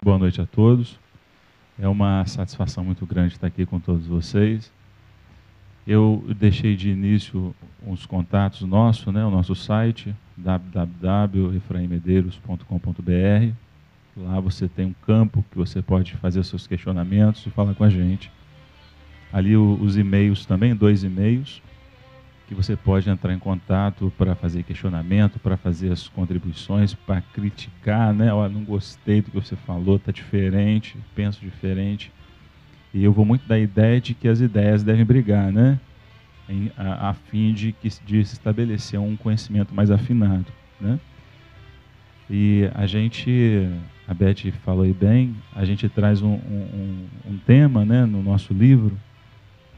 boa noite a todos. É uma satisfação muito grande estar aqui com todos vocês. Eu deixei de início uns contatos nossos, né, o nosso site, www.efraimedeiros.com.br. Lá você tem um campo que você pode fazer seus questionamentos e falar com a gente. Ali os e-mails também, 2 e-mails, que você pode entrar em contato para fazer questionamento, para fazer as contribuições, para criticar, né? Olha, não gostei do que você falou, está diferente, penso diferente. E eu vou muito da ideia de que as ideias devem brigar, né? A fim de se estabelecer um conhecimento mais afinado, né? E a Beth falou aí bem, a gente traz um tema, né, no nosso livro: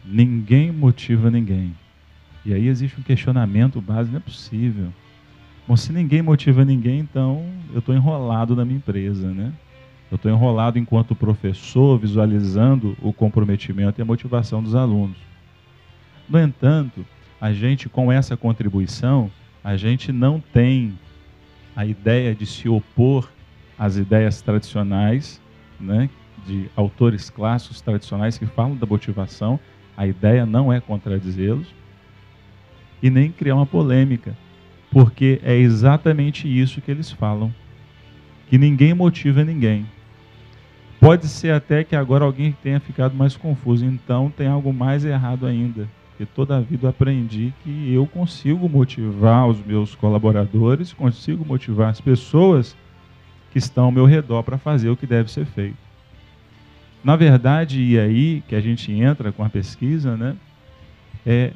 ninguém motiva ninguém. E aí existe um questionamento básico: não é possível. Bom, se ninguém motiva ninguém, então eu estou enrolado na minha empresa, né? Eu estou enrolado enquanto professor, visualizando o comprometimento e a motivação dos alunos. No entanto, a gente, com essa contribuição, a gente não tem a ideia de se opor às ideias tradicionais, né, de autores clássicos tradicionais que falam da motivação. A ideia não é contradizê-los e nem criar uma polêmica, porque é exatamente isso que eles falam, que ninguém motiva ninguém. Pode ser até que agora alguém tenha ficado mais confuso, então tem algo mais errado ainda, porque toda a vida eu aprendi que eu consigo motivar os meus colaboradores, consigo motivar as pessoas que estão ao meu redor para fazer o que deve ser feito. Na verdade, e aí que a gente entra com a pesquisa, né, é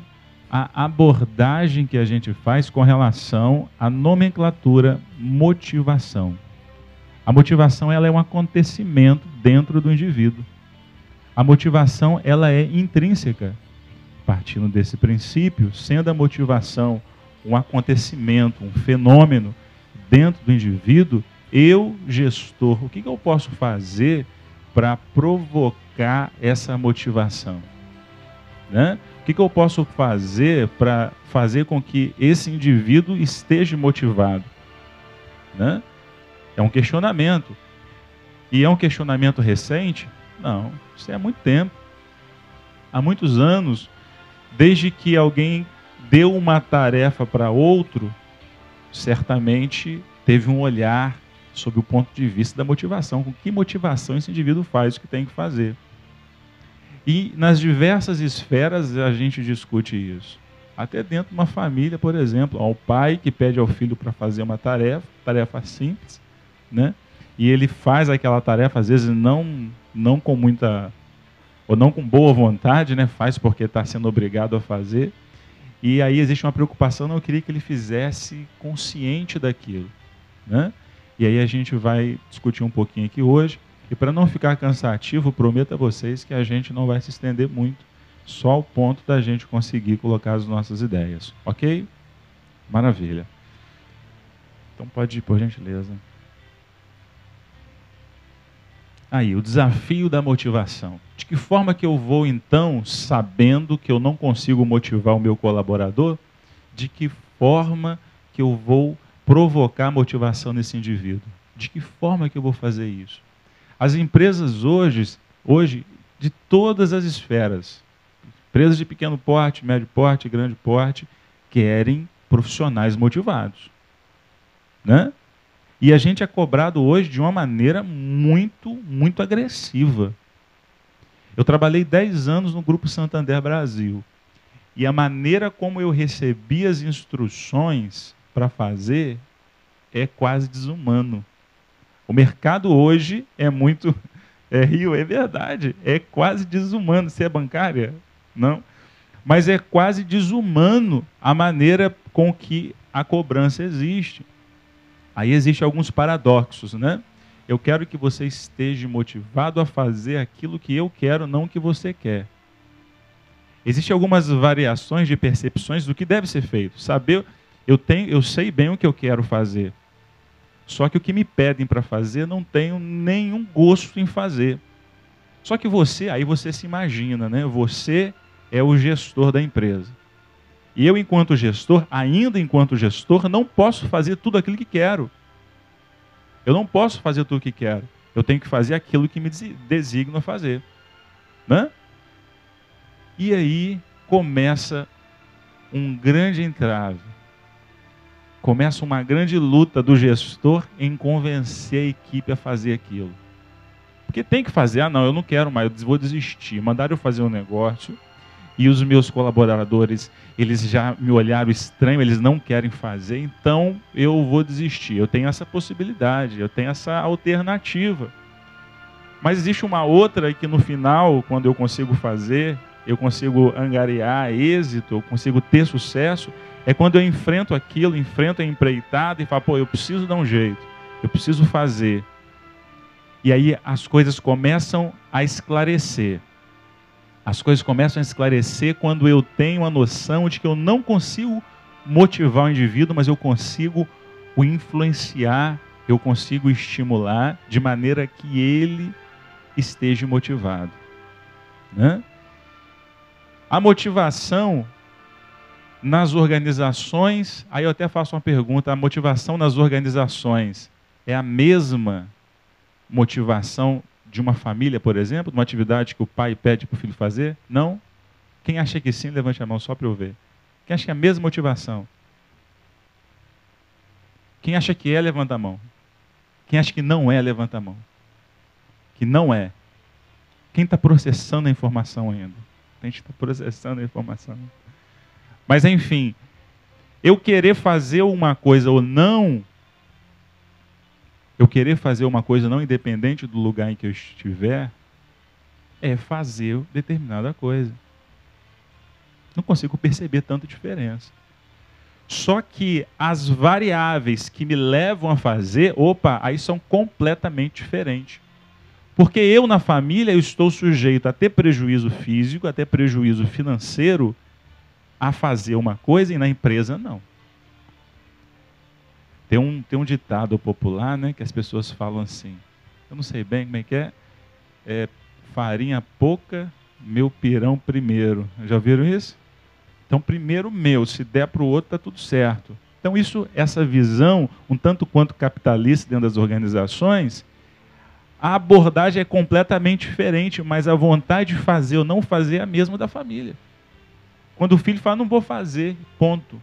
a abordagem que a gente faz com relação à nomenclatura motivação. A motivação, ela é um acontecimento dentro do indivíduo. A motivação, ela é intrínseca. Partindo desse princípio, sendo a motivação um acontecimento, um fenômeno dentro do indivíduo, eu, gestor, o que eu posso fazer para provocar essa motivação? Né? O que eu posso fazer para fazer com que esse indivíduo esteja motivado? Né? É um questionamento. E é um questionamento recente? Não, isso é há muito tempo. Há muitos anos, desde que alguém deu uma tarefa para outro, certamente teve um olhar sob o ponto de vista da motivação. Com que motivação esse indivíduo faz o que tem que fazer? E nas diversas esferas a gente discute isso. Até dentro de uma família, por exemplo, o pai que pede ao filho para fazer uma tarefa simples, né? E ele faz aquela tarefa, às vezes não com muita, ou não com boa vontade, né? Faz porque está sendo obrigado a fazer. E aí existe uma preocupação: não, eu queria que ele fizesse consciente daquilo, né? E aí a gente vai discutir um pouquinho aqui hoje. E para não ficar cansativo, prometo a vocês que a gente não vai se estender muito, só ao ponto da gente conseguir colocar as nossas ideias. Ok? Maravilha. Então pode ir, por gentileza. Aí, o desafio da motivação. De que forma que eu vou, então, sabendo que eu não consigo motivar o meu colaborador, de que forma que eu vou provocar motivação nesse indivíduo? De que forma que eu vou fazer isso? As empresas hoje, de todas as esferas, empresas de pequeno porte, médio porte, grande porte, querem profissionais motivados, né? E a gente é cobrado hoje de uma maneira muito, muito agressiva. Eu trabalhei 10 anos no Grupo Santander Brasil, e a maneira como eu recebi as instruções para fazer é quase desumano. O mercado hoje é muito... é verdade, é quase desumano. Você é bancária? Não. Mas é quase desumano a maneira com que a cobrança existe. Aí existem alguns paradoxos, né? Eu quero que você esteja motivado a fazer aquilo que eu quero, não o que você quer. Existem algumas variações de percepções do que deve ser feito. Eu sei bem o que eu quero fazer. Só que o que me pedem para fazer, não tenho nenhum gosto em fazer. Só que aí você se imagina, né? Você é o gestor da empresa. E eu, enquanto gestor, não posso fazer tudo aquilo que quero. Eu não posso fazer tudo o que quero. Eu tenho que fazer aquilo que me designo a fazer. Né? E aí começa um grande entrave. Começa uma grande luta do gestor em convencer a equipe a fazer aquilo. Porque tem que fazer. Ah, não, eu não quero mais, eu vou desistir. Mandaram eu fazer um negócio e os meus colaboradores, eles já me olharam estranho, eles não querem fazer, então eu vou desistir. Eu tenho essa possibilidade, eu tenho essa alternativa. Mas existe uma outra que no final, quando eu consigo fazer, eu consigo angariar êxito, eu consigo ter sucesso, é quando eu enfrento aquilo, enfrento a empreitada e falo, pô, eu preciso dar um jeito, eu preciso fazer. E aí as coisas começam a esclarecer. As coisas começam a esclarecer quando eu tenho a noção de que eu não consigo motivar o indivíduo, mas eu consigo o influenciar, eu consigo estimular de maneira que ele esteja motivado. Né? A motivação nas organizações, aí eu até faço uma pergunta, a motivação nas organizações é a mesma motivação de uma família, por exemplo, de uma atividade que o pai pede para o filho fazer? Não? Quem acha que sim, levante a mão só para eu ver. Quem acha que é a mesma motivação? Quem acha que é, levanta a mão. Quem acha que não é, levanta a mão. Que não é. Quem está processando a informação ainda? A gente está processando a informação. Mas, enfim, eu querer fazer uma coisa ou não, eu querer fazer uma coisa não independente do lugar em que eu estiver, é fazer determinada coisa. Não consigo perceber tanta diferença. Só que as variáveis que me levam a fazer, aí são completamente diferentes. Porque eu na família eu estou sujeito a ter prejuízo físico, a ter prejuízo financeiro, a fazer uma coisa e na empresa não. Tem um ditado popular, né, que as pessoas falam assim, eu não sei bem como é que é farinha pouca, meu pirão primeiro. Já ouviram isso? Então primeiro meu, se der para o outro está tudo certo. Então essa visão, um tanto quanto capitalista dentro das organizações, a abordagem é completamente diferente, mas a vontade de fazer ou não fazer é a mesma da família. Quando o filho fala, não vou fazer, ponto.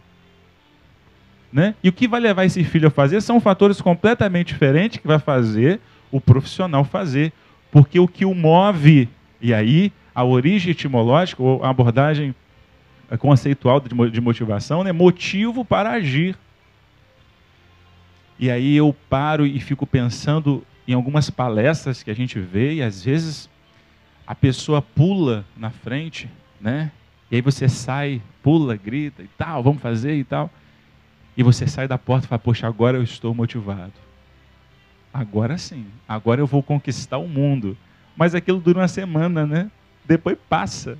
Né? E o que vai levar esse filho a fazer são fatores completamente diferentes que vai fazer o profissional fazer. Porque o que o move, e aí a origem etimológica, ou a abordagem conceitual de motivação, é motivo para agir. E aí eu paro e fico pensando em algumas palestras que a gente vê, e às vezes a pessoa pula na frente, né? E aí você sai, pula, grita e tal, vamos fazer e tal. E você sai da porta e fala, poxa, agora eu estou motivado. Agora sim, agora eu vou conquistar o mundo. Mas aquilo dura uma semana, né? Depois passa.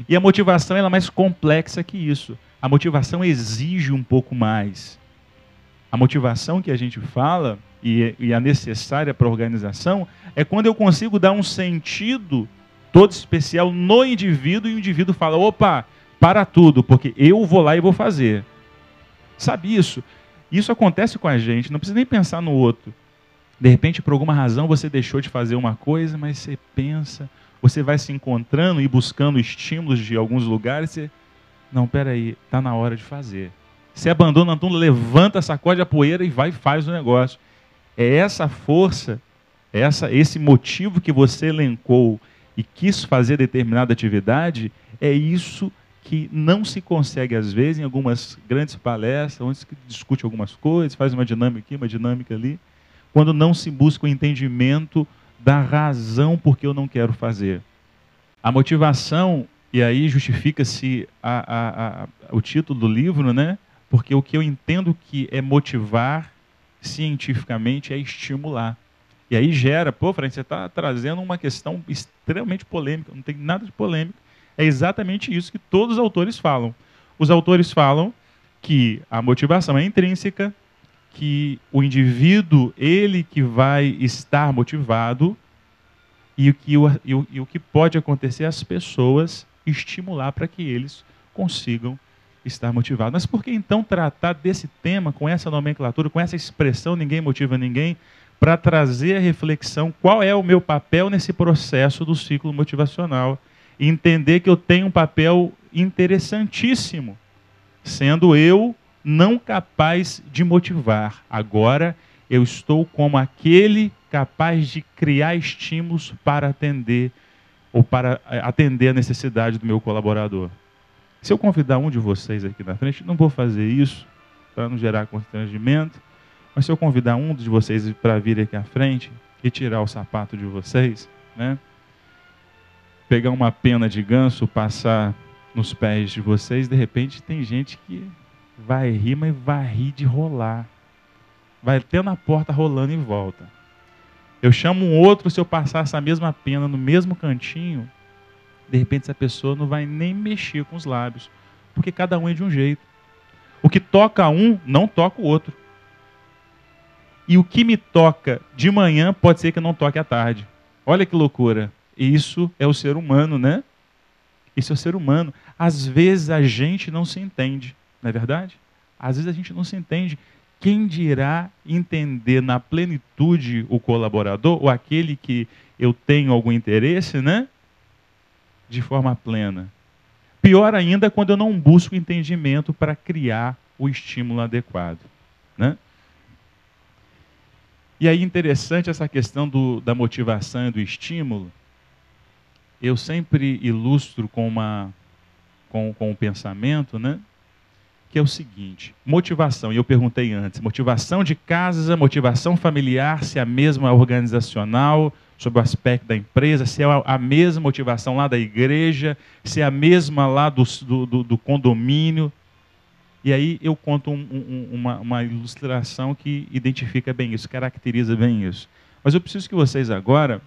E a motivação ela é mais complexa que isso. A motivação exige um pouco mais. A motivação que a gente fala, e a necessária para a organização, é quando eu consigo dar um sentido todo especial no indivíduo, e o indivíduo fala, para tudo, porque eu vou lá e vou fazer. Sabe isso? Isso acontece com a gente, não precisa nem pensar no outro. De repente, por alguma razão, você deixou de fazer uma coisa, mas você pensa, você vai se encontrando e buscando estímulos de alguns lugares, você, não, peraí, está na hora de fazer. Você abandona tudo, levanta, sacode a poeira e vai e faz o negócio. É essa força, esse motivo que você elencou e quis fazer determinada atividade, é isso que não se consegue, às vezes, em algumas grandes palestras, onde se discute algumas coisas, faz uma dinâmica aqui, uma dinâmica ali, quando não se busca o entendimento da razão por que eu não quero fazer. A motivação, e aí justifica-se o título do livro, né? Porque o que eu entendo que é motivar, cientificamente, é estimular. E aí gera, Fran, você está trazendo uma questão extremamente polêmica, não tem nada de polêmico. É exatamente isso que todos os autores falam. Os autores falam que a motivação é intrínseca, que o indivíduo, ele que vai estar motivado, e o que pode acontecer é as pessoas estimular para que eles consigam estar motivados. Mas por que então tratar desse tema com essa nomenclatura, com essa expressão, ninguém motiva ninguém? para trazer a reflexão qual é o meu papel nesse processo do ciclo motivacional. E entender que eu tenho um papel interessantíssimo, sendo eu não capaz de motivar. Agora eu estou como aquele capaz de criar estímulos para atender ou para atender a necessidade do meu colaborador. Se eu convidar um de vocês aqui na frente, não vou fazer isso para não gerar constrangimento, mas se eu convidar um de vocês para vir aqui à frente e tirar o sapato de vocês, né? Pegar uma pena de ganso, passar nos pés de vocês, de repente tem gente que vai rir, mas vai rir de rolar. Vai até na porta rolando e volta. Eu chamo um outro, se eu passar essa mesma pena no mesmo cantinho, de repente essa pessoa não vai nem mexer com os lábios, porque cada um é de um jeito. O que toca um, não toca o outro. E o que me toca de manhã, pode ser que não toque à tarde. Olha que loucura. E isso é o ser humano, né? Isso é o ser humano. Às vezes a gente não se entende, não é verdade? Às vezes a gente não se entende. Quem dirá entender na plenitude o colaborador, ou aquele que eu tenho algum interesse, né? De forma plena. Pior ainda quando eu não busco entendimento para criar o estímulo adequado, né? E aí interessante essa questão da motivação e do estímulo. Eu sempre ilustro com um pensamento, né? Que é o seguinte: motivação, e eu perguntei antes, motivação de casa, motivação familiar, se é a mesma organizacional, sobre o aspecto da empresa, se é a mesma motivação lá da igreja, se é a mesma lá do condomínio. E aí eu conto uma ilustração que identifica bem isso, caracteriza bem isso. Mas eu preciso que vocês agora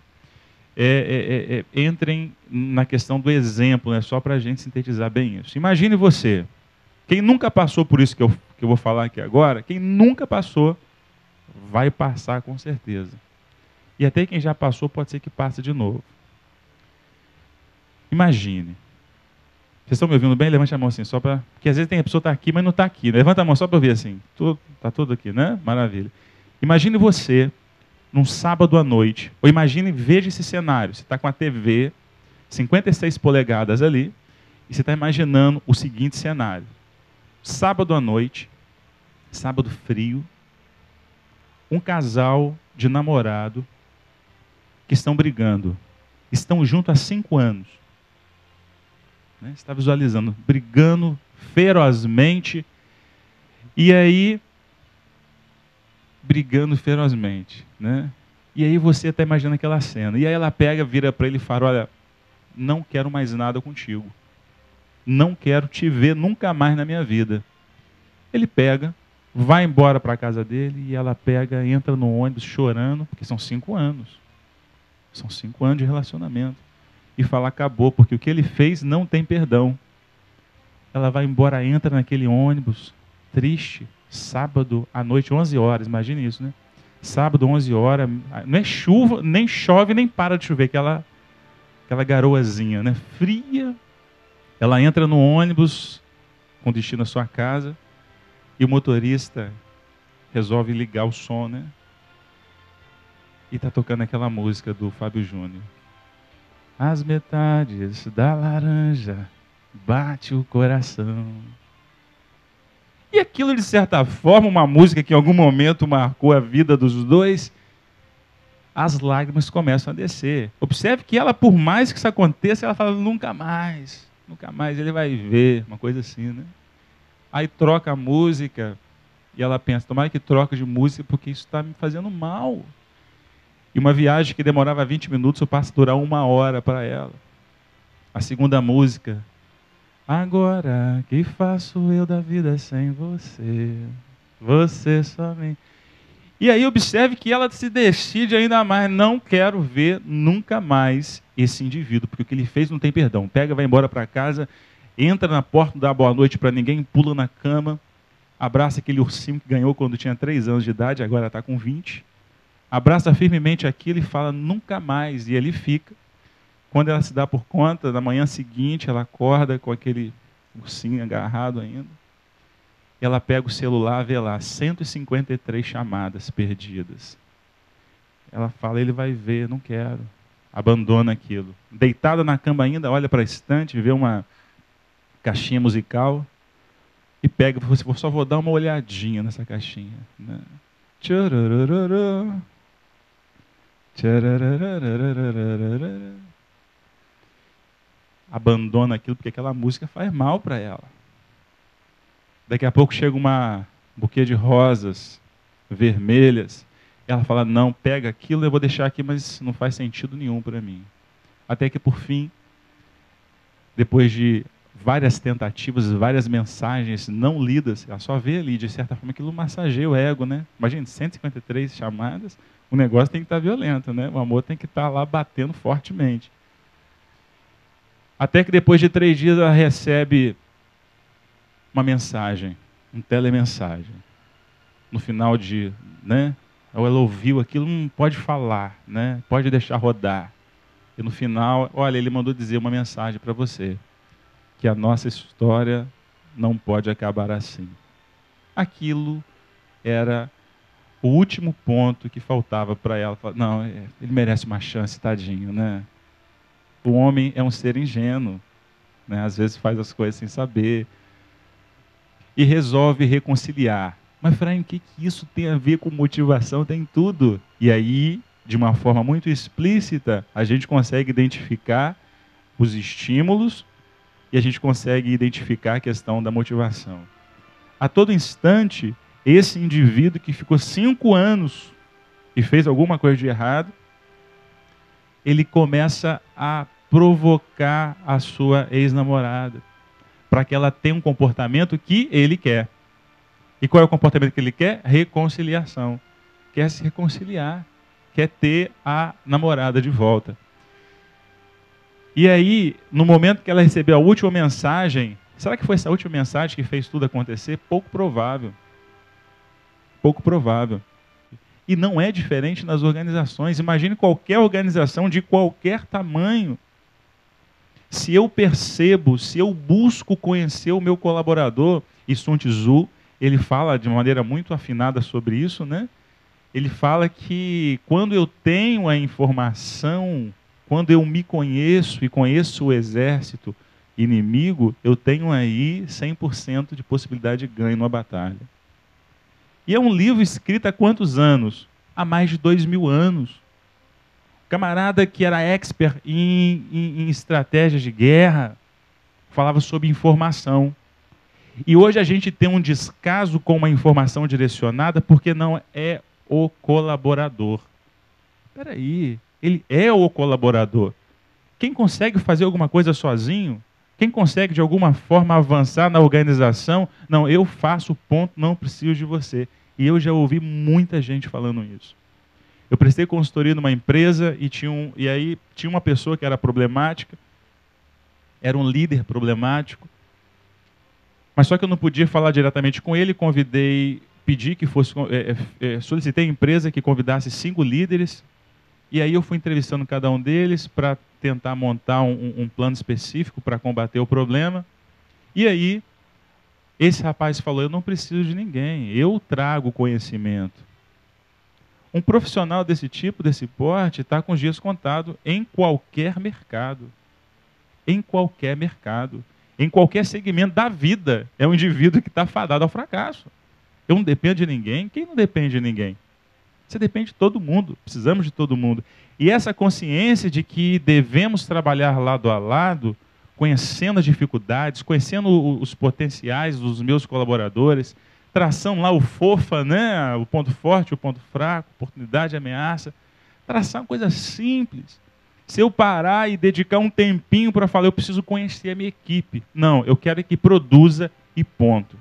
entrem na questão do exemplo, né, só para a gente sintetizar bem isso. Imagine você, quem nunca passou por isso que eu vou falar aqui agora, quem nunca passou, vai passar com certeza. E até quem já passou pode ser que passe de novo. Imagine. Vocês estão me ouvindo bem? Levante a mão assim, só para... Porque às vezes tem a pessoa que está aqui, mas não está aqui. Levanta a mão só para eu ver assim. Está tudo aqui, né? Maravilha. Imagine você, num sábado à noite, ou imagine, veja esse cenário. Você está com a TV, 56 polegadas ali, e você está imaginando o seguinte cenário. Sábado à noite, sábado frio, um casal de namorado que estão brigando. Estão juntos há 5 anos. Né? Você está visualizando, brigando ferozmente. E aí, brigando ferozmente. Né? E aí você está imaginando aquela cena. E aí ela pega, vira para ele e fala: olha, não quero mais nada contigo. Não quero te ver nunca mais na minha vida. Ele pega, vai embora para a casa dele, e ela pega, entra no ônibus chorando, porque são 5 anos. São 5 anos de relacionamento. E fala: acabou, porque o que ele fez não tem perdão. Ela vai embora, entra naquele ônibus, triste, sábado à noite, 11 horas, imagine isso, né? Sábado, 11 horas, não é chuva, nem chove, nem para de chover, aquela garoazinha, né? Fria. Ela entra no ônibus, com destino à sua casa, e o motorista resolve ligar o som, né? E está tocando aquela música do Fábio Júnior. As metades da laranja bate o coração. E aquilo, de certa forma, uma música que em algum momento marcou a vida dos dois, as lágrimas começam a descer. Observe que ela, por mais que isso aconteça, ela fala: nunca mais ele vai ver, uma coisa assim, né? Aí troca a música, e ela pensa: tomara que troca de música, porque isso está me fazendo mal. E uma viagem que demorava 20 minutos, passa a durar 1 hora para ela. A segunda música: agora que faço eu da vida sem você? Você só me... E aí observe que ela se decide ainda mais: não quero ver nunca mais esse indivíduo, porque o que ele fez não tem perdão. Pega, vai embora para casa, entra na porta, não dá boa noite para ninguém, pula na cama, abraça aquele ursinho que ganhou quando tinha 3 anos de idade, agora está com 20. Abraça firmemente aquilo e fala: nunca mais. E ele fica. Quando ela se dá por conta, na manhã seguinte, ela acorda com aquele ursinho agarrado ainda. Ela pega o celular, vê lá 153 chamadas perdidas. Ela fala, ele vai ver, não quero. Abandona aquilo. Deitada na cama ainda, olha para a estante, vê uma caixinha musical e pega, você só vou dar uma olhadinha nessa caixinha. Né? Tchururururu, tchurururururu. Abandona aquilo porque aquela música faz mal para ela. Daqui a pouco chega um buquê de rosas vermelhas. Ela fala, não, pega aquilo, eu vou deixar aqui, mas não faz sentido nenhum para mim. Até que, por fim, depois de várias tentativas, várias mensagens não lidas, ela só vê ali, de certa forma, aquilo massageia o ego, né? Imagina, 153 chamadas, o negócio tem que estar violento, né? O amor tem que estar lá batendo fortemente. Até que depois de 3 dias ela recebe uma mensagem, uma telemensagem. No final de, né? Ou ela ouviu aquilo, não pode falar, né? Pode deixar rodar. E no final, olha, ele mandou dizer uma mensagem para você, que a nossa história não pode acabar assim. Aquilo era o último ponto que faltava para ela. Não, ele merece uma chance, tadinho, né? O homem é um ser ingênuo, né? Às vezes faz as coisas sem saber. E resolve reconciliar. Mas, Efraim, o que isso tem a ver com motivação? Tem tudo. E aí, de uma forma muito explícita, a gente consegue identificar os estímulos e a gente consegue identificar a questão da motivação. A todo instante, esse indivíduo que ficou 5 anos e fez alguma coisa de errado, ele começa a provocar a sua ex-namorada para que ela tenha um comportamento que ele quer. E qual é o comportamento que ele quer? Reconciliação. Quer se reconciliar. Quer ter a namorada de volta. E aí, no momento que ela recebeu a última mensagem, será que foi essa última mensagem que fez tudo acontecer? Pouco provável. Pouco provável. E não é diferente nas organizações. Imagine qualquer organização de qualquer tamanho. Se eu percebo, se eu busco conhecer o meu colaborador, e Sun Tzu, ele fala de maneira muito afinada sobre isso, né? Ele fala que quando eu tenho a informação, quando eu me conheço e conheço o exército inimigo, eu tenho aí 100% de possibilidade de ganho numa batalha. E é um livro escrito há quantos anos? Há mais de 2000 anos. Camarada que era expert em estratégias de guerra, falava sobre informação. E hoje a gente tem um descaso com uma informação direcionada porque não é o colaborador. Espera aí, ele é o colaborador. Quem consegue fazer alguma coisa sozinho, quem consegue de alguma forma avançar na organização, não, eu faço o ponto, não preciso de você. E eu já ouvi muita gente falando isso. Eu prestei consultoria numa empresa e aí tinha uma pessoa que era problemática, era um líder problemático, mas só que eu não podia falar diretamente com ele, pedi que fosse, solicitei à empresa que convidasse 5 líderes, e aí eu fui entrevistando cada um deles para tentar montar um plano específico para combater o problema. E aí, esse rapaz falou, eu não preciso de ninguém, eu trago conhecimento. Um profissional desse tipo, desse porte, está com os dias contados em qualquer mercado. Em qualquer mercado. Em qualquer segmento da vida. É um indivíduo que está fadado ao fracasso. Eu não dependo de ninguém. Quem não depende de ninguém? Você depende de todo mundo. Precisamos de todo mundo. E essa consciência de que devemos trabalhar lado a lado, conhecendo as dificuldades, conhecendo os potenciais dos meus colaboradores, traçando lá o FOFA, né? O ponto forte, o ponto fraco, oportunidade, ameaça. Traçar uma coisa simples. Se eu parar e dedicar um tempinho para falar, eu preciso conhecer a minha equipe. Não, eu quero que produza e ponto.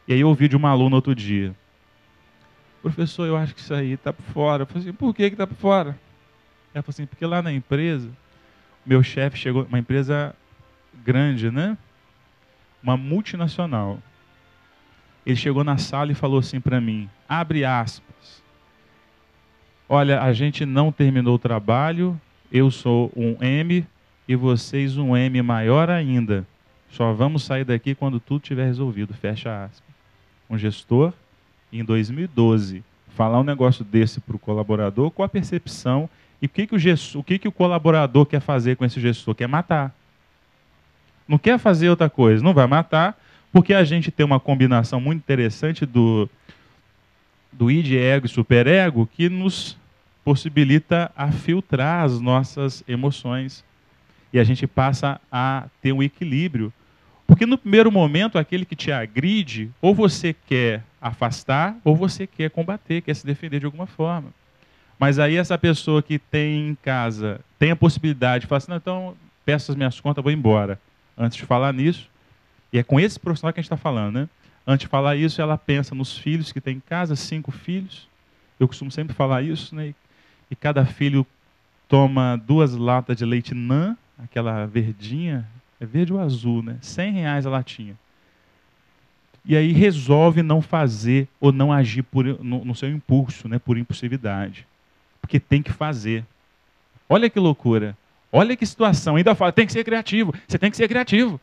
E aí eu ouvi de uma aluna outro dia. Professor, eu acho que isso aí está por fora. Eu falei assim, por que está por fora? Ela falou assim, porque lá na empresa, meu chefe chegou, uma empresa grande, né? Uma multinacional. Ele chegou na sala e falou assim para mim, abre aspas, olha, a gente não terminou o trabalho, eu sou um M e vocês um M maior ainda. Só vamos sair daqui quando tudo estiver resolvido, fecha aspas. Um gestor, em 2012, falar um negócio desse para o colaborador, qual a percepção e o que o colaborador quer fazer com esse gestor? Quer matar. Não quer fazer outra coisa, não vai matar, porque a gente tem uma combinação muito interessante do id, ego e superego que nos possibilita a filtrar as nossas emoções. E a gente passa a ter um equilíbrio. Porque no primeiro momento, aquele que te agride, ou você quer afastar, ou você quer combater, quer se defender de alguma forma. Mas aí essa pessoa que tem em casa, tem a possibilidade de falar assim, não, então peço as minhas contas, vou embora. Antes de falar nisso, e é com esse profissional que a gente está falando, né? Antes de falar isso, ela pensa nos filhos que tem em casa, 5 filhos. Eu costumo sempre falar isso, né? E cada filho toma 2 latas de leite NAN, aquela verdinha, é verde ou azul, né? R$100 a latinha. E aí resolve não fazer ou não agir no seu impulso, né? Por impulsividade. Porque tem que fazer. Olha que loucura. Olha que situação. Ainda fala, tem que ser criativo. Você tem que ser criativo.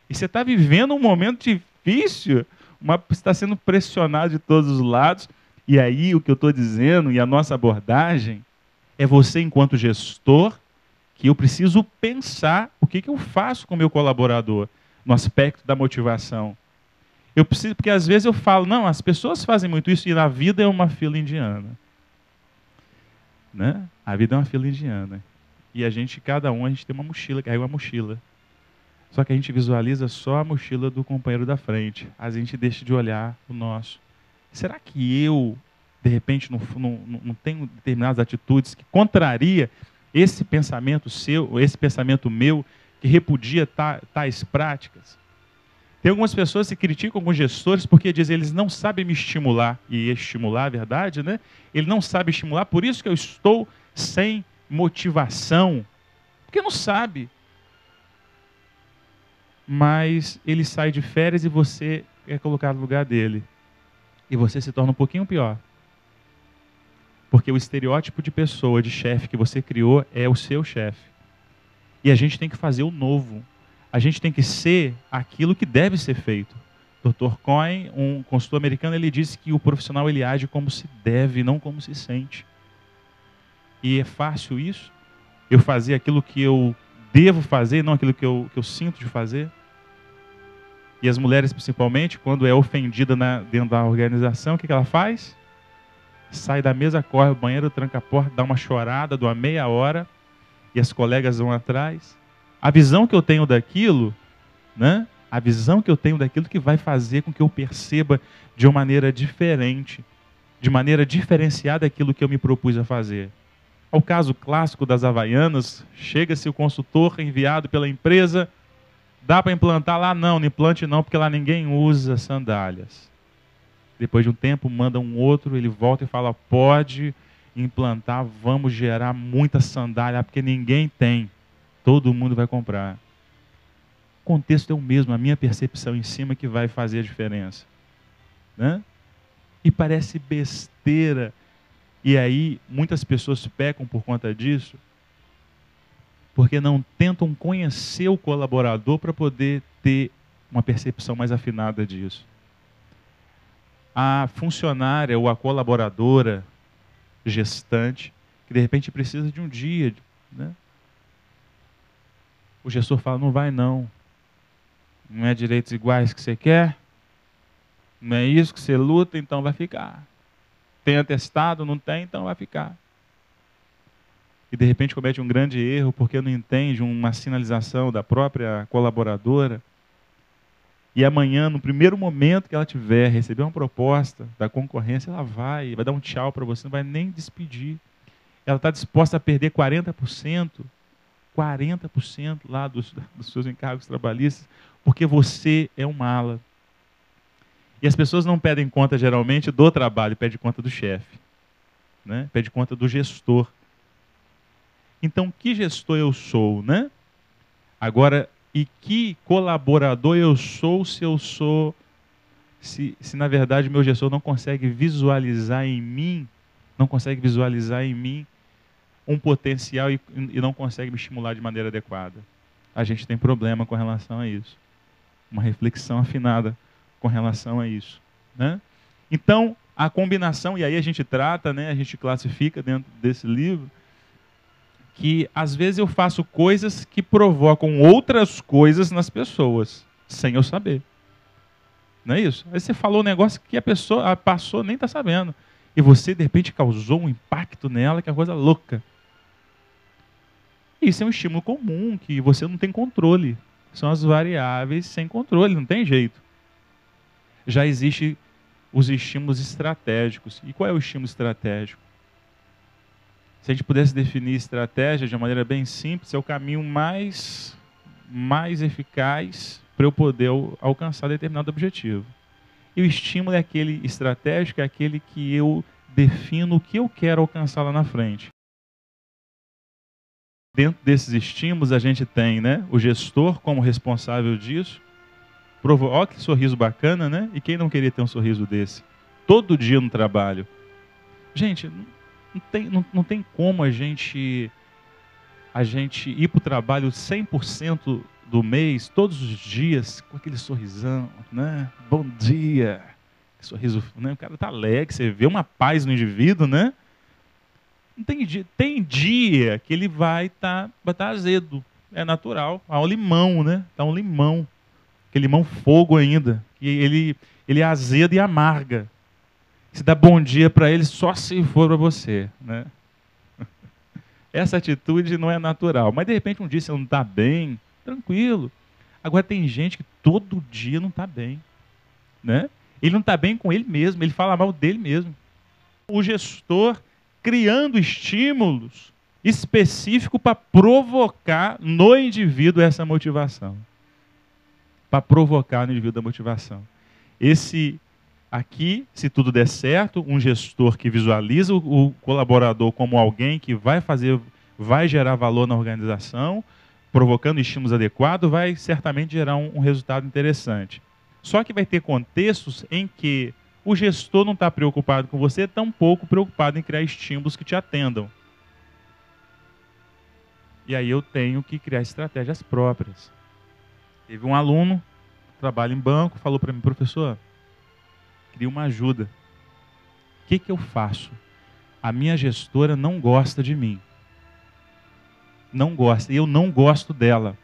E você está vivendo um momento difícil. Você está sendo pressionado de todos os lados. E aí o que eu estou dizendo e a nossa abordagem é você, enquanto gestor, que eu preciso pensar o que eu faço com o meu colaborador no aspecto da motivação. Eu preciso, porque às vezes eu falo, não, as pessoas fazem muito isso e na vida é uma fila indiana. Né? A vida é uma fila indiana. E a gente tem uma mochila, carrega uma mochila. Só que a gente visualiza só a mochila do companheiro da frente. A gente deixa de olhar o nosso. Será que eu, de repente, não tenho determinadas atitudes que contraria esse pensamento seu, esse pensamento meu, que repudia tais práticas? Tem algumas pessoas que criticam alguns gestores porque dizem eles não sabem me estimular. E estimular, a verdade, né? Ele não sabe estimular, por isso que eu estou sem motivação. Porque não sabe. Mas ele sai de férias e você é colocado no lugar dele. E você se torna um pouquinho pior. Porque o estereótipo de pessoa, de chefe que você criou é o seu chefe. E a gente tem que fazer o novo. A gente tem que ser aquilo que deve ser feito. Dr. Cohen, um consultor americano, ele disse que o profissional ele age como se deve, não como se sente. E é fácil isso? Eu fazer aquilo que eu devo fazer, não aquilo que eu sinto de fazer? E as mulheres, principalmente, quando é ofendida dentro da organização, o que ela faz? Sai da mesa, corre ao banheiro, tranca a porta, dá uma chorada de uma meia hora, e as colegas vão atrás. A visão que eu tenho daquilo, né? A visão que eu tenho daquilo que vai fazer com que eu perceba de uma maneira diferente, de maneira diferenciada aquilo que eu me propus a fazer. Ao caso clássico das Havaianas, chega-se o consultor enviado pela empresa, dá para implantar lá? Não implante não, porque lá ninguém usa sandálias. Depois de um tempo, manda um outro, ele volta e fala, pode implantar, vamos gerar muita sandália, porque ninguém tem. Todo mundo vai comprar. O contexto é o mesmo, a minha percepção em cima que vai fazer a diferença. Né? E parece besteira. E aí, muitas pessoas pecam por conta disso, porque não tentam conhecer o colaborador para poder ter uma percepção mais afinada disso. A funcionária ou a colaboradora gestante, que de repente precisa de um dia, né? O gestor fala, não vai não. Não é direitos iguais que você quer? Não é isso que você luta, então vai ficar. Tem atestado? Não tem, então vai ficar. E de repente comete um grande erro porque não entende uma sinalização da própria colaboradora. E amanhã, no primeiro momento que ela tiver, receber uma proposta da concorrência, ela vai dar um tchau para você, não vai nem despedir. Ela está disposta a perder 40% lá dos seus encargos trabalhistas, porque você é um mala. E as pessoas não pedem conta, geralmente, do trabalho, pedem conta do chefe. Né? Pede conta do gestor. Então, que gestor eu sou, né? Agora, e que colaborador eu sou se na verdade meu gestor não consegue visualizar em mim um potencial e não consegue me estimular de maneira adequada. A gente tem problema com relação a isso. Uma reflexão afinada com relação a isso. Né? Então, a combinação, e aí a gente trata, né, a gente classifica dentro desse livro, que às vezes eu faço coisas que provocam outras coisas nas pessoas, sem eu saber. Não é isso? Aí você falou um negócio que a pessoa passou nem está sabendo. E você, de repente, causou um impacto nela, que é uma coisa louca. Isso é um estímulo comum, que você não tem controle. São as variáveis sem controle, não tem jeito. Já existem os estímulos estratégicos. E qual é o estímulo estratégico? Se a gente pudesse definir estratégia de uma maneira bem simples, é o caminho mais eficaz para eu poder alcançar determinado objetivo. E o estímulo é aquele estratégico, é aquele que eu defino o que eu quero alcançar lá na frente. Dentro desses estímulos a gente tem, né, o gestor como responsável disso. Olha que sorriso bacana, né? E quem não queria ter um sorriso desse? Todo dia no trabalho. Gente, não tem como a gente ir para o trabalho 100% do mês, todos os dias, com aquele sorrisão, né? Bom dia. Sorriso, né? O cara está alegre, você vê uma paz no indivíduo, né? Não tem dia que ele vai estar azedo. É natural. Há um limão, né? Tá um limão. Aquele limão fogo ainda. E ele é azedo e amarga. Se dá bom dia para ele só se for para você, né? Essa atitude não é natural. Mas de repente um dia você não está bem, tranquilo. Agora tem gente que todo dia não está bem, né? Ele não está bem com ele mesmo, ele fala mal dele mesmo. O gestor criando estímulos específicos para provocar no indivíduo essa motivação. Para provocar no indivíduo a motivação. Esse aqui, se tudo der certo, um gestor que visualiza o colaborador como alguém que vai gerar valor na organização, provocando estímulos adequados, vai certamente gerar um resultado interessante. Só que vai ter contextos em que o gestor não está preocupado com você, tampouco preocupado em criar estímulos que te atendam. E aí eu tenho que criar estratégias próprias. Teve um aluno, trabalha em banco, falou para mim, professor, queria uma ajuda. O que eu faço? A minha gestora não gosta de mim. Não gosta. E eu não gosto dela.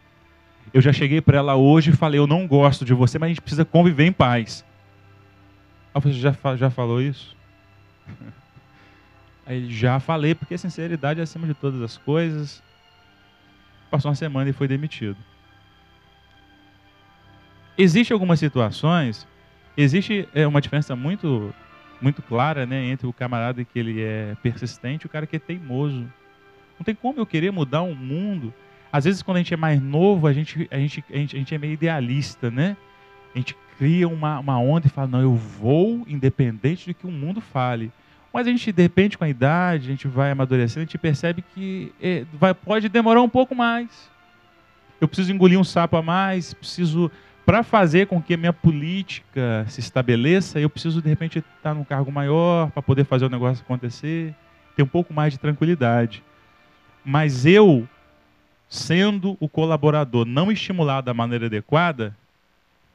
Eu já cheguei para ela hoje e falei, eu não gosto de você, mas a gente precisa conviver em paz. Aí eu falei, já falou isso? Aí ele, já falei, porque sinceridade é acima de todas as coisas. Passou uma semana e foi demitido. Existem algumas situações, existe uma diferença muito clara, né, entre o camarada que ele é persistente e o cara que é teimoso. Não tem como eu querer mudar um mundo. Às vezes, quando a gente é mais novo, a gente é meio idealista, né? A gente cria uma onda e fala, não, eu vou independente do que o mundo fale. Mas a gente, de repente, com a idade, a gente vai amadurecendo, a gente percebe que pode demorar um pouco mais. Eu preciso engolir um sapo a mais, para fazer com que a minha política se estabeleça, eu preciso, de repente, estar num cargo maior para poder fazer o negócio acontecer, ter um pouco mais de tranquilidade. Mas eu, sendo o colaborador não estimulado da maneira adequada,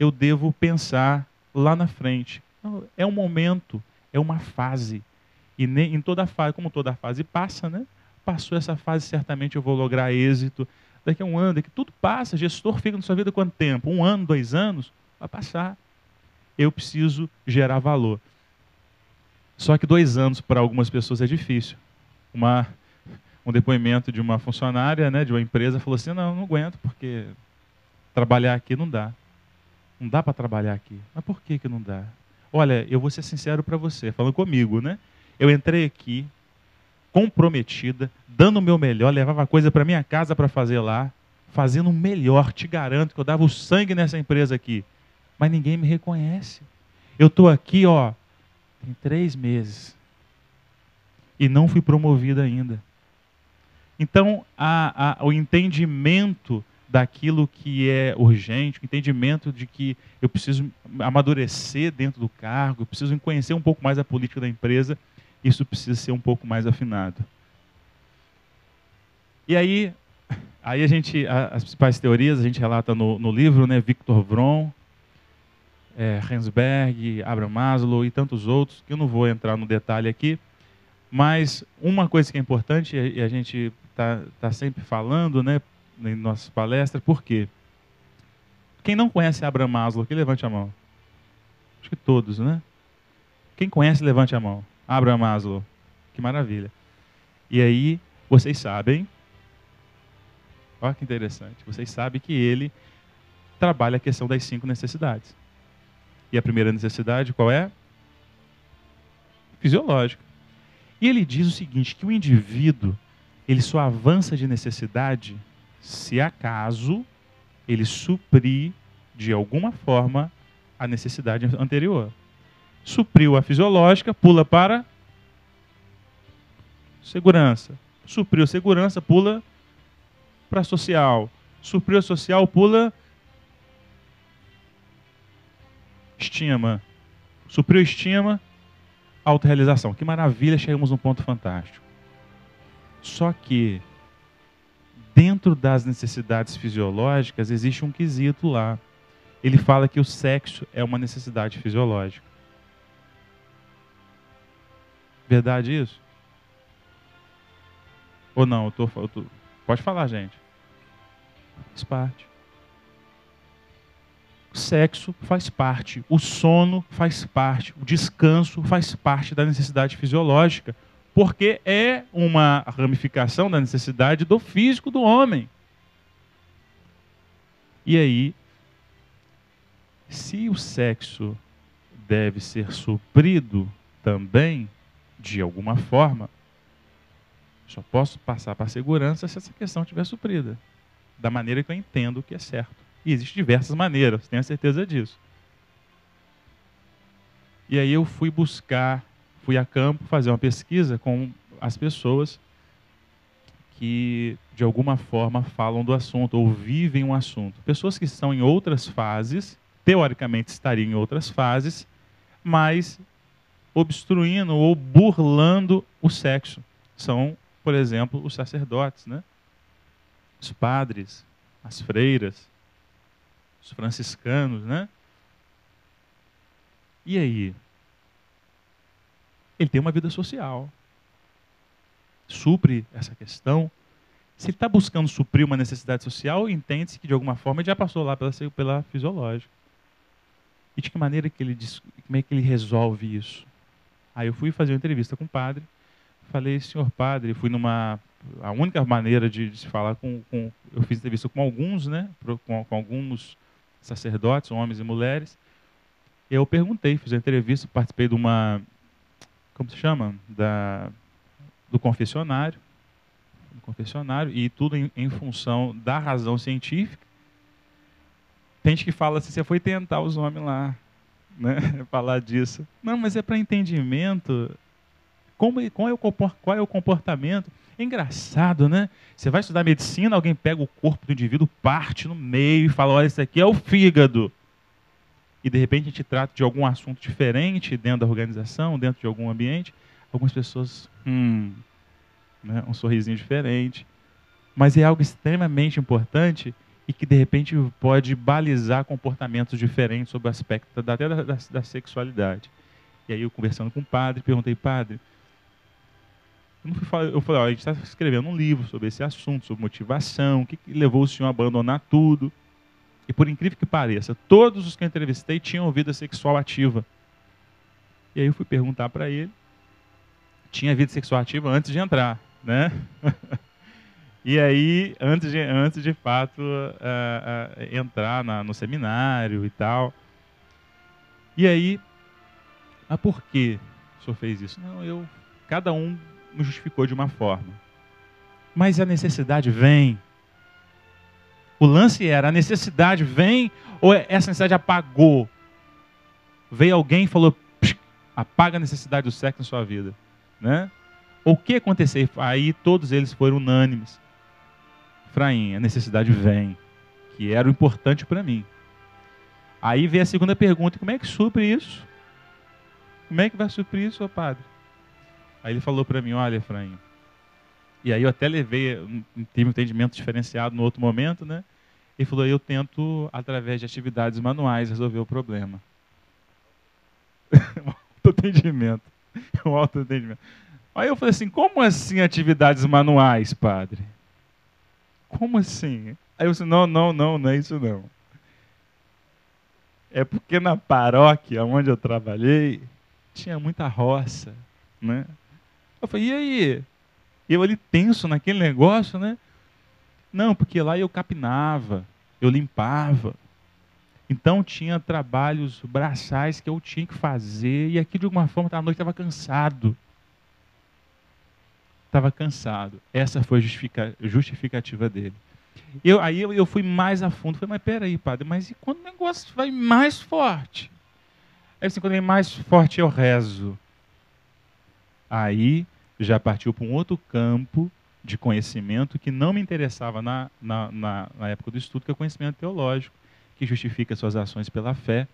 eu devo pensar lá na frente. É um momento, é uma fase. E em toda fase, como toda fase passa, né? Passou essa fase, certamente eu vou lograr êxito. Daqui a um ano, daqui tudo passa. Gestor fica na sua vida quanto tempo? 1 ano, 2 anos? Vai passar. Eu preciso gerar valor. Só que 2 anos para algumas pessoas é difícil. Um depoimento de uma funcionária, né, de uma empresa, falou assim, não aguento, porque trabalhar aqui não dá. Não dá para trabalhar aqui. Mas por que não dá? Olha, eu vou ser sincero para você, falando comigo, né? Eu entrei aqui, comprometida, dando o meu melhor, levava coisa para minha casa para fazer lá, fazendo o melhor, te garanto que eu dava o sangue nessa empresa aqui. Mas ninguém me reconhece. Eu estou aqui, tem 3 meses. E não fui promovida ainda. Então, o entendimento daquilo que é urgente, o entendimento de que eu preciso amadurecer dentro do cargo, eu preciso conhecer um pouco mais a política da empresa, isso precisa ser um pouco mais afinado. E aí as principais teorias a gente relata no livro, né, Victor Vron, Rensberg, Abraham Maslow e tantos outros, que eu não vou entrar no detalhe aqui, mas uma coisa que é importante, e a gente tá sempre falando, né, em nossas palestras, por quê? Quem não conhece Abraham Maslow, que levante a mão. Acho que todos, né? Quem conhece, levante a mão. Abraham Maslow. Que maravilha. E aí, vocês sabem, olha que interessante, vocês sabem que ele trabalha a questão das 5 necessidades. E a primeira necessidade, qual é? Fisiológica. E ele diz o seguinte, que o indivíduo, ele só avança de necessidade se acaso ele suprir, de alguma forma, a necessidade anterior. Supriu a fisiológica, pula para segurança. Supriu a segurança, pula para a social. Supriu a social, pula estima. Supriu a estima, autorrealização. Que maravilha, chegamos num ponto fantástico. Só que, dentro das necessidades fisiológicas, existe um quesito lá. Ele fala que o sexo é uma necessidade fisiológica. Verdade isso? Ou não? Pode falar, gente. Faz parte. O sexo faz parte. O sono faz parte. O descanso faz parte da necessidade fisiológica. Porque é uma ramificação da necessidade do físico do homem. E aí, se o sexo deve ser suprido também, de alguma forma, só posso passar para a segurança se essa questão estiver suprida, da maneira que eu entendo que é certo. E existem diversas maneiras, tenho a certeza disso. E aí eu fui a campo, fazer uma pesquisa com as pessoas que, de alguma forma, falam do assunto, ou vivem um assunto. Pessoas que estão em outras fases, teoricamente estariam em outras fases, mas obstruindo ou burlando o sexo. São, por exemplo, os sacerdotes, né? Os padres, as freiras, os franciscanos, né? E aí? Ele tem uma vida social. Supre essa questão. Se ele está buscando suprir uma necessidade social, entende-se que de alguma forma ele já passou lá pela fisiológica. E de que maneira que como é que ele resolve isso? Aí eu fui fazer uma entrevista com o padre, falei, senhor padre, a única maneira de se falar eu fiz entrevista com alguns, né, com alguns sacerdotes, homens e mulheres, e eu perguntei, fiz uma entrevista, participei de uma, como se chama? Do confessionário, e tudo em função da razão científica. Tem gente que fala assim, você foi tentar os homens lá, né, falar disso. Não, mas é para entendimento. Qual é o comportamento? É engraçado, né? Você vai estudar medicina, alguém pega o corpo do indivíduo, parte no meio e fala, olha, isso aqui é o fígado. E de repente a gente trata de algum assunto diferente dentro da organização, dentro de algum ambiente. Algumas pessoas, né, um sorrisinho diferente. Mas é algo extremamente importante e que de repente pode balizar comportamentos diferentes sobre o aspecto até da sexualidade. E aí eu conversando com o padre, perguntei, padre, eu falei, ó, a gente está escrevendo um livro sobre esse assunto, sobre motivação, o que levou o senhor a abandonar tudo. E por incrível que pareça, todos os que eu entrevistei tinham vida sexual ativa. E aí eu fui perguntar para ele, tinha vida sexual ativa antes de entrar, né? E aí, antes de fato entrar no seminário e tal. E aí, por que o senhor fez isso? Não, cada um me justificou de uma forma. Mas a necessidade vem. O lance era, a necessidade vem ou essa necessidade apagou? Veio alguém e falou, apaga a necessidade do sexo na sua vida. Né? O que aconteceu? Aí todos eles foram unânimes. Efraim, a necessidade vem, que era o importante para mim. Aí veio a segunda pergunta, como é que supre isso? Como é que vai suprir isso, padre? Aí ele falou para mim, olha, Efraim, e aí eu até tive um entendimento diferenciado no outro momento, né? Ele falou, eu tento, através de atividades manuais, resolver o problema. autoatendimento. O autoatendimento. Aí eu falei assim, como assim atividades manuais, padre? Como assim? Aí eu disse, não é isso não. É porque na paróquia onde eu trabalhei, tinha muita roça, né? Eu falei, e aí? Eu ali tenso naquele negócio, né? Não, porque lá eu capinava, eu limpava. Então tinha trabalhos braçais que eu tinha que fazer, e aqui de alguma forma à noite estava cansado. Estava cansado. Essa foi a justificativa dele. Aí eu fui mais a fundo, falei, mas peraí, padre, mas e quando o negócio vai mais forte? Aí assim, quando é mais forte eu rezo. Aí já partiu para um outro campo de conhecimento que não me interessava na época do estudo, que é o conhecimento teológico, que justifica suas ações pela fé,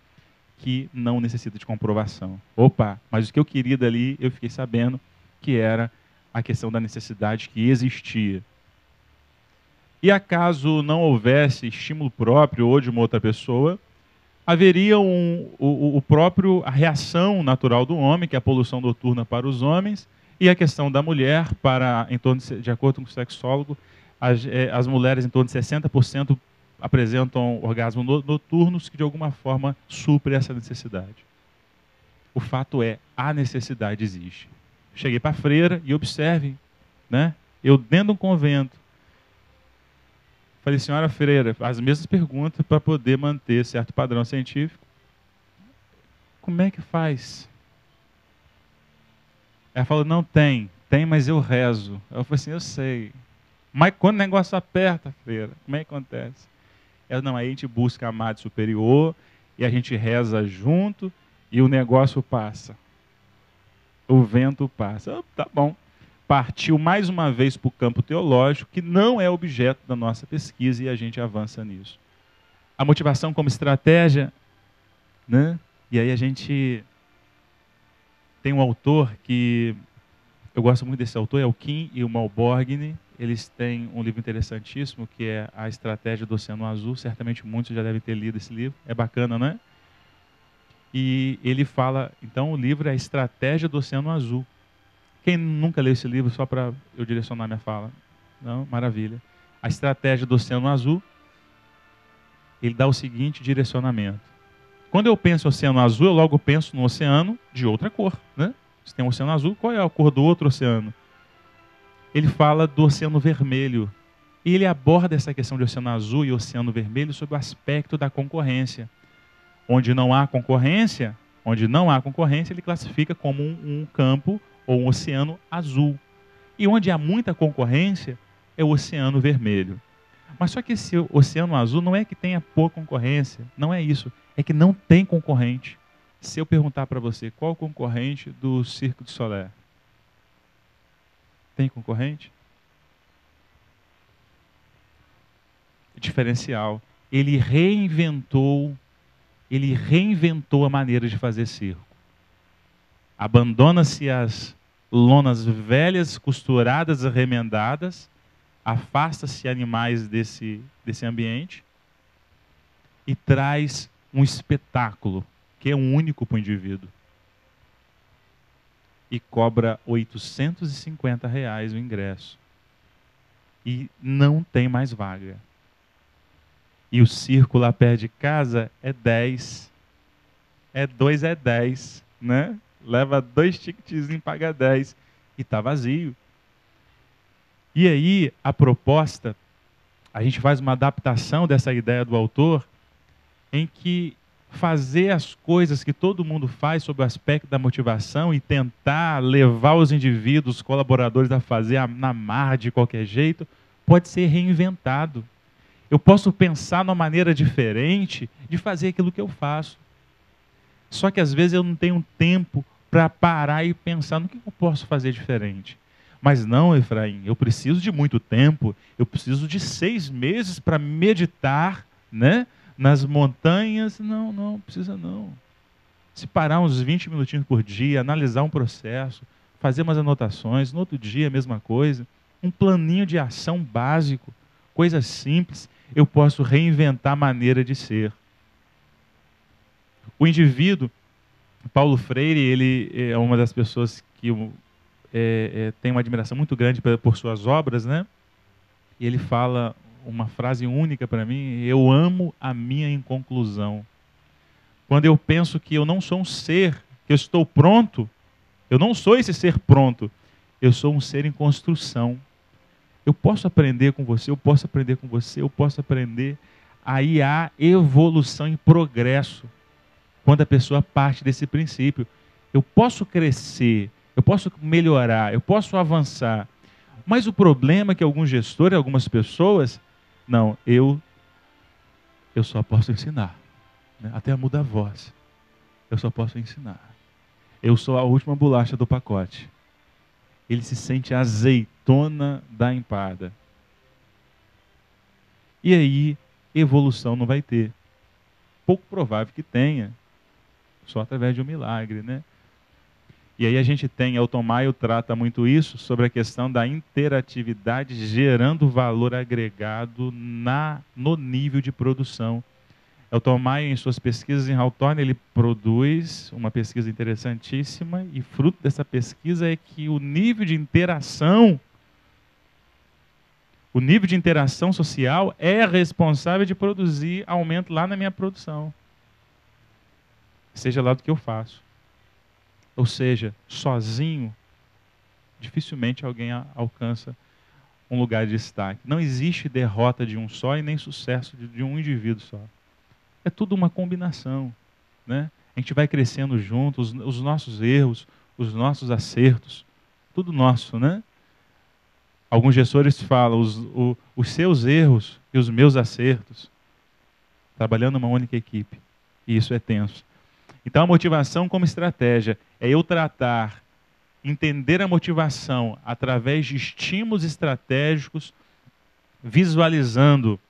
que não necessita de comprovação. Opa, mas o que eu queria dali, eu fiquei sabendo que era a questão da necessidade que existia. E acaso não houvesse estímulo próprio ou de uma outra pessoa, haveria a reação natural do homem, que é a poluição noturna para os homens, e a questão da mulher, de acordo com o sexólogo, as mulheres em torno de 60% apresentam orgasmos noturnos, que de alguma forma supre essa necessidade. O fato é, a necessidade existe. Cheguei para a freira e observem, né? Eu dentro de um convento, falei, senhora freira, as mesmas perguntas para poder manter certo padrão científico. Como é que faz? Ela falou, não tem, mas eu rezo. Eu falei assim, eu sei. Mas quando o negócio aperta, freira, como é que acontece? Ela, não, aí a gente busca a amada superior, e a gente reza junto, e o negócio passa. O vento passa. Tá bom. Partiu mais uma vez para o campo teológico, que não é objeto da nossa pesquisa, e a gente avança nisso. A motivação como estratégia, né? E aí a gente tem um autor que eu gosto muito desse autor, é o Kim e o Malborgne. Eles têm um livro interessantíssimo, que é A Estratégia do Oceano Azul. Certamente muitos já devem ter lido esse livro. É bacana, né? E ele fala, então o livro é A Estratégia do Oceano Azul. Quem nunca leu esse livro, só para eu direcionar minha fala? Não? Maravilha. A Estratégia do Oceano Azul, ele dá o seguinte direcionamento. Quando eu penso em oceano azul, eu logo penso no oceano de outra cor, né? Se tem um oceano azul, qual é a cor do outro oceano? Ele fala do oceano vermelho. E ele aborda essa questão de oceano azul e oceano vermelho sob o aspecto da concorrência. Onde não há concorrência, ele classifica como um campo ou um oceano azul. E onde há muita concorrência, é o oceano vermelho. Mas só que esse oceano azul não é que tenha pouca concorrência, não é isso. É que não tem concorrente. Se eu perguntar para você qual o concorrente do Cirque du Soleil, tem concorrente? Diferencial. Ele reinventou a maneira de fazer circo. Abandona-se as lonas velhas, costuradas, remendadas, afasta-se animais desse ambiente e traz um espetáculo que é único para o indivíduo. E cobra R$850 o ingresso. E não tem mais vaga. E o circo lá perto de casa é 10. É 2, é 10, né? Leva 2 tickets e paga 10. E está vazio. E aí, a proposta, a gente faz uma adaptação dessa ideia do autor, em que fazer as coisas que todo mundo faz sob o aspecto da motivação e tentar levar os indivíduos, os colaboradores a fazer na marra de qualquer jeito, pode ser reinventado. Eu posso pensar numa maneira diferente de fazer aquilo que eu faço. Só que às vezes eu não tenho tempo para parar e pensar no que eu posso fazer diferente. Mas não, Efraim, eu preciso de muito tempo, eu preciso de 6 meses para meditar, né, nas montanhas. Não precisa não. Se parar uns 20 minutinhos por dia, analisar um processo, fazer umas anotações, no outro dia a mesma coisa, um planinho de ação básico, coisas simples, eu posso reinventar a maneira de ser. O indivíduo, Paulo Freire, ele é uma das pessoas que tem uma admiração muito grande por suas obras, né? E ele fala uma frase única para mim: eu amo a minha inconclusão. Quando eu penso que eu não sou um ser, que eu estou pronto, eu não sou esse ser pronto, eu sou um ser em construção. Eu posso aprender com você, eu posso aprender com você, eu posso aprender. Aí há evolução e progresso. Quando a pessoa parte desse princípio, eu posso crescer, eu posso melhorar, eu posso avançar. Mas o problema é que alguns gestores, algumas pessoas, não, eu só posso ensinar. Né? Até muda a voz. Eu só posso ensinar. Eu sou a última bolacha do pacote. Ele se sente a azeitona da empada. E aí, evolução não vai ter. Pouco provável que tenha. Só através de um milagre, né? E aí a gente tem, Elton trata muito isso, sobre a questão da interatividade gerando valor agregado no nível de produção. Elton Maia, em suas pesquisas em Hawthorne, ele produz uma pesquisa interessantíssima e fruto dessa pesquisa é que o nível de interação social é responsável de produzir aumento lá na minha produção. Seja lá do que eu faço. Ou seja, sozinho, dificilmente alguém alcança um lugar de destaque. Não existe derrota de um só e nem sucesso de um indivíduo só. É tudo uma combinação. Né? A gente vai crescendo junto, os nossos erros, os nossos acertos, tudo nosso. Né? Alguns gestores falam os seus erros e os meus acertos, trabalhando numa única equipe. E isso é tenso. Então, a motivação como estratégia é eu entender a motivação através de estímulos estratégicos, visualizando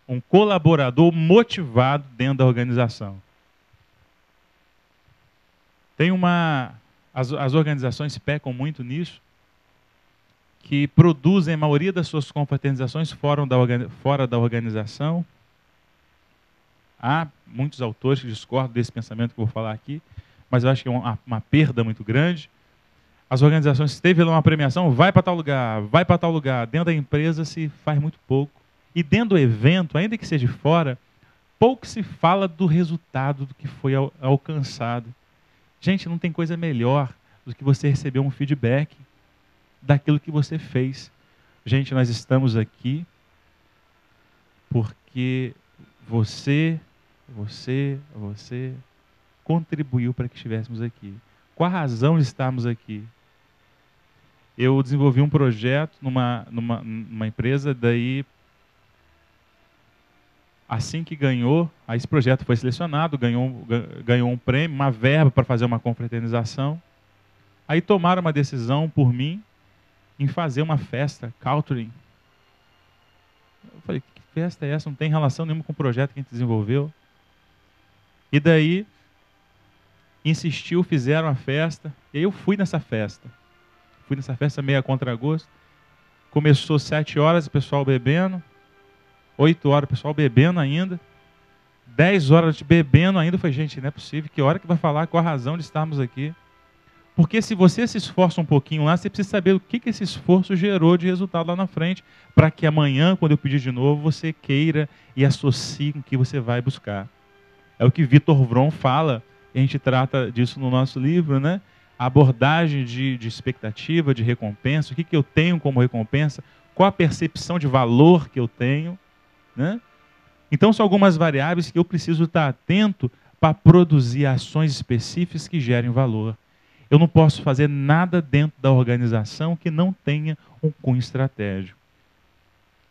um colaborador motivado dentro da organização. As organizações pecam muito nisso, que produzem a maioria das suas confraternizações fora da organização. Há muitos autores que discordam desse pensamento que eu vou falar aqui, mas eu acho que é uma perda muito grande. As organizações, teve lá uma premiação, vai para tal lugar. Dentro da empresa se faz muito pouco. E dentro do evento, ainda que seja fora, pouco se fala do resultado do que foi alcançado. Gente, não tem coisa melhor do que você receber um feedback daquilo que você fez. Gente, nós estamos aqui porque você contribuiu para que estivéssemos aqui. Qual a razão de estarmos aqui? Eu desenvolvi um projeto numa empresa, daí, assim que ganhou, aí esse projeto foi selecionado, ganhou um prêmio, uma verba para fazer uma confraternização. Aí tomaram uma decisão por mim em fazer uma festa, catering. Eu falei, que festa é essa? Não tem relação nenhuma com o projeto que a gente desenvolveu. E daí, insistiu, fizeram a festa, e aí eu fui nessa festa. Fui nessa festa meio a contragosto. Começou 7 horas, o pessoal bebendo. 8 horas, o pessoal bebendo ainda. 10 horas bebendo ainda. Eu falei, gente, não é possível. Que hora que vai falar qual a razão de estarmos aqui? Porque se você se esforça um pouquinho lá, você precisa saber o que esse esforço gerou de resultado lá na frente, para que amanhã, quando eu pedir de novo, você queira e associe com o que você vai buscar. É o que Vitor Vron fala, e a gente trata disso no nosso livro, né? A abordagem de expectativa, de recompensa, o que eu tenho como recompensa, qual a percepção de valor que eu tenho. Né? Então, são algumas variáveis que eu preciso estar atento para produzir ações específicas que gerem valor. Eu não posso fazer nada dentro da organização que não tenha um cunho estratégico.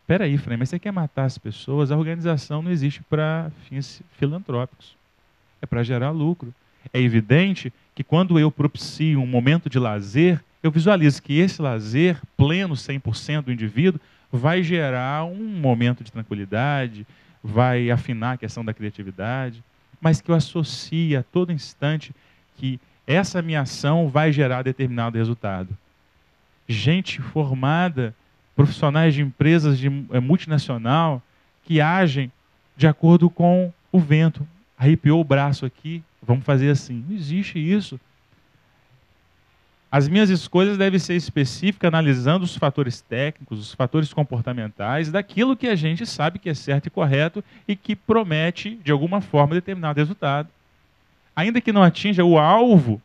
Espera aí, Frei, mas você quer matar as pessoas? A organização não existe para fins filantrópicos. É para gerar lucro. É evidente que quando eu propicio um momento de lazer, eu visualizo que esse lazer pleno, 100% do indivíduo, vai gerar um momento de tranquilidade, vai afinar a questão da criatividade, mas que eu associe a todo instante que essa minha ação vai gerar determinado resultado. Gente formada, profissionais de empresas multinacional, que agem de acordo com o vento. Arrepiou o braço aqui, Vamos fazer assim. Não existe isso. As minhas escolhas devem ser específicas, analisando os fatores técnicos, os fatores comportamentais, daquilo que a gente sabe que é certo e correto e que promete, de alguma forma, determinado resultado. Ainda que não atinja o alvo,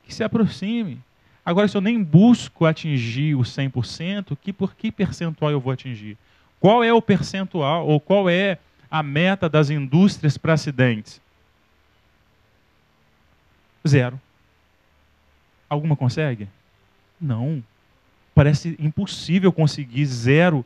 que se aproxime. Agora, se eu nem busco atingir o 100%, por que percentual eu vou atingir? Qual é o percentual, ou qual é a meta das indústrias para acidentes? 0. Alguma consegue? Não. Parece impossível conseguir 0,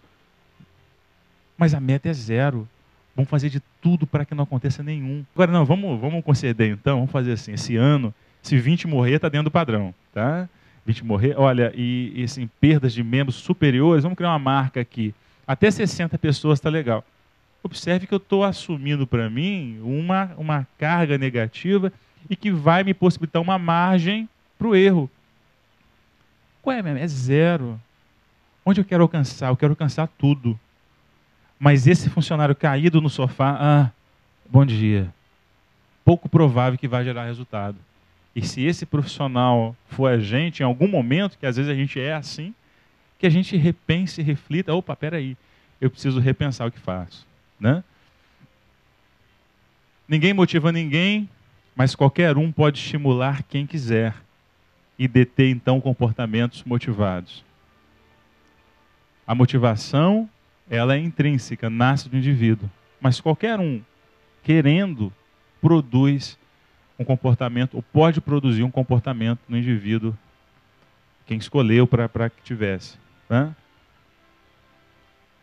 mas a meta é 0. Vamos fazer de tudo para que não aconteça nenhum. Agora, não, vamos conceder então, vamos fazer assim, esse ano, se 20 morrer, está dentro do padrão, tá? 20 morrer, olha, e assim, perdas de membros superiores, vamos criar uma marca aqui. Até 60 pessoas está legal. Observe que eu estou assumindo para mim uma carga negativa e que vai me possibilitar uma margem para o erro. Qual é mesmo? É 0. Onde eu quero alcançar? Eu quero alcançar tudo. Mas esse funcionário caído no sofá, bom dia. Pouco provável que vai gerar resultado. E se esse profissional for a gente, em algum momento, que às vezes a gente é assim, que a gente repense e reflita, opa, peraí, eu preciso repensar o que faço. Né? Ninguém motiva ninguém, mas qualquer um pode estimular quem quiser e deter, então, comportamentos motivados. A motivação, ela é intrínseca, nasce do indivíduo. Mas qualquer um, querendo, produz um comportamento, ou pode produzir um comportamento no indivíduo, quem escolheu para que tivesse. Né?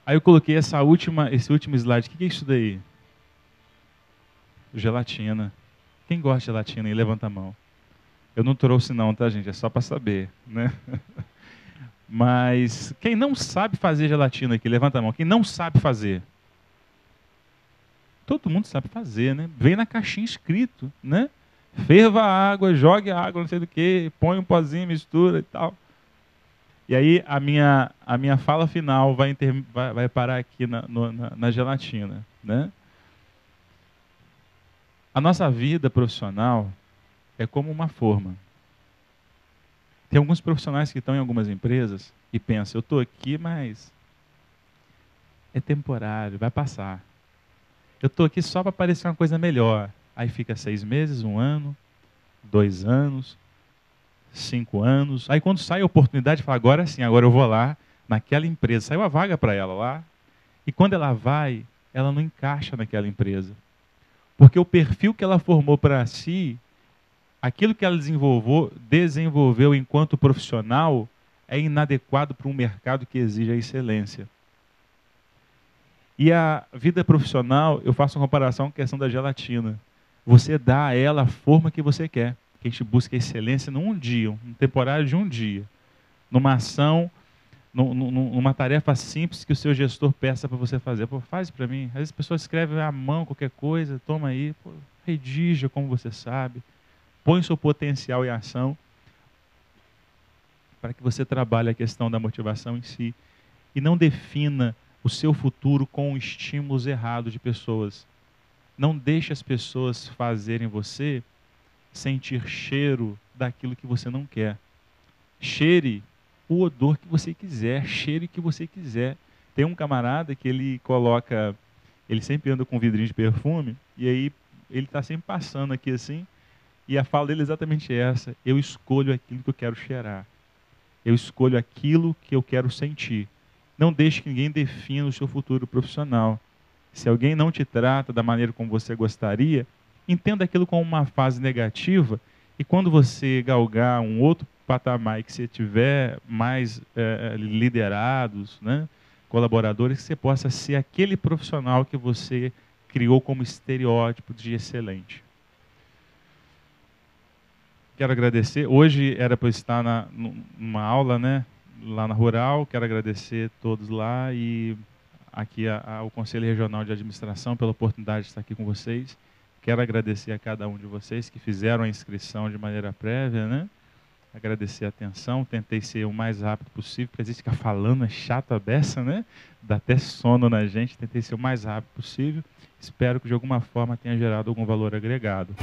Aí eu coloquei esse último slide. O que é isso daí? Gelatina. Quem gosta de gelatina aí? Levanta a mão. Eu não trouxe não, tá, gente? É só para saber, né? Mas quem não sabe fazer gelatina aqui, levanta a mão. Quem não sabe fazer? Todo mundo sabe fazer, né? Vem na caixinha escrito, né? Ferva a água, jogue a água, não sei do que, põe um pozinho, mistura e tal. E aí a minha fala final vai parar aqui na gelatina, né? A nossa vida profissional é como uma forma. Tem alguns profissionais que estão em algumas empresas e pensam, eu estou aqui, mas é temporário, vai passar. Eu estou aqui só para parecer uma coisa melhor. Aí fica 6 meses, 1 ano, 2 anos, 5 anos. Aí quando sai a oportunidade, fala, agora sim, agora eu vou lá naquela empresa. Saiu a vaga para ela lá. E quando ela vai, ela não encaixa naquela empresa. Porque o perfil que ela formou para si, aquilo que ela desenvolveu enquanto profissional, é inadequado para um mercado que exige a excelência. E a vida profissional, eu faço uma comparação com a questão da gelatina. Você dá a ela a forma que você quer. Que a gente busca excelência num dia, um temporário de um dia. Numa ação, numa tarefa simples que o seu gestor peça para você fazer. Pô, faz para mim. Às vezes as pessoas escrevem à mão qualquer coisa, toma aí, pô, redija como você sabe. Põe o seu potencial em ação para que você trabalhe a questão da motivação em si e não defina o seu futuro com estímulos errados de pessoas. Não deixe as pessoas fazerem você sentir cheiro daquilo que você não quer. Cheire o odor que você quiser, cheire o que você quiser. Tem um camarada que ele sempre anda com um vidrinho de perfume, e aí ele está sempre passando aqui assim, e a fala dele é exatamente essa: eu escolho aquilo que eu quero cheirar. Eu escolho aquilo que eu quero sentir. Não deixe que ninguém defina o seu futuro profissional. Se alguém não te trata da maneira como você gostaria, entenda aquilo como uma fase negativa, e quando você galgar um outro patamar e que você tiver mais liderados, né, colaboradores, que você possa ser aquele profissional que você criou como estereótipo de excelente. Quero agradecer. Hoje era para eu estar numa aula, né, lá na Rural. Quero agradecer a todos lá e aqui ao Conselho Regional de Administração pela oportunidade de estar aqui com vocês. Quero agradecer a cada um de vocês que fizeram a inscrição de maneira prévia, né? agradecer a atenção. Tentei ser o mais rápido possível, porque às vezes ficar falando é chato a beça, né? Dá até sono na gente. Tentei ser o mais rápido possível. Espero que de alguma forma tenha gerado algum valor agregado.